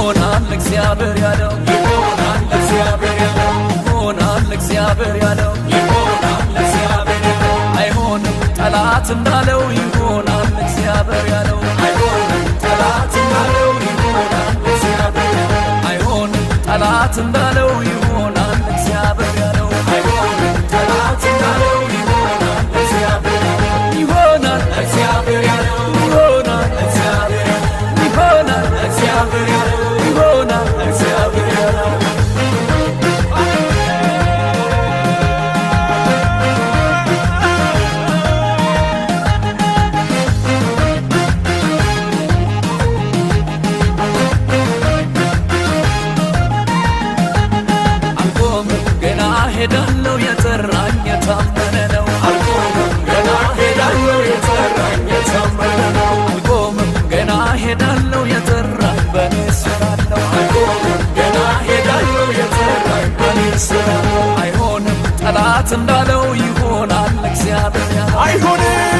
ይሆናል እግዚአብሔር ያለው ይሆናል እግዚአብሔር ያለው ይሆናል እግዚአብሔር ያለው ይሆናል እግዚአብሔር ያለው አይሆንም ጠላት እንዳለው ይሆናል እግዚአብሔር ያለው አይሆንም ጠላት እንዳለው ይሆናል እግዚአብሔር ያለው አይሆንም ጠላት እንዳለው ይሆናል እግዚአብሔር ያለው አይሆንም ጠላት እንዳለው ይሆናል እግዚአብሔር ያለው ይሆናል እግዚአብሔር ያለው ይሆናል እግዚአብሔር ያለው ይሆናል እግዚአብሔር ያለው ይሆናል እግዚአብሔር ያለው ሄዳለው የጠራኝ የታመነ ነው አልቆምም ገና ሄዳለው የጠራኝ የታመነ ነው አልቆምም ገና ሄዳለው የጠራኝ በኔ ስራለው አልቆምም ገና ሄዳለው የጠራኝ በኔ ስራለው አይሆንም ጠላት እንዳለው ይሆናል እግዚአብሔር ያለው አይሆንም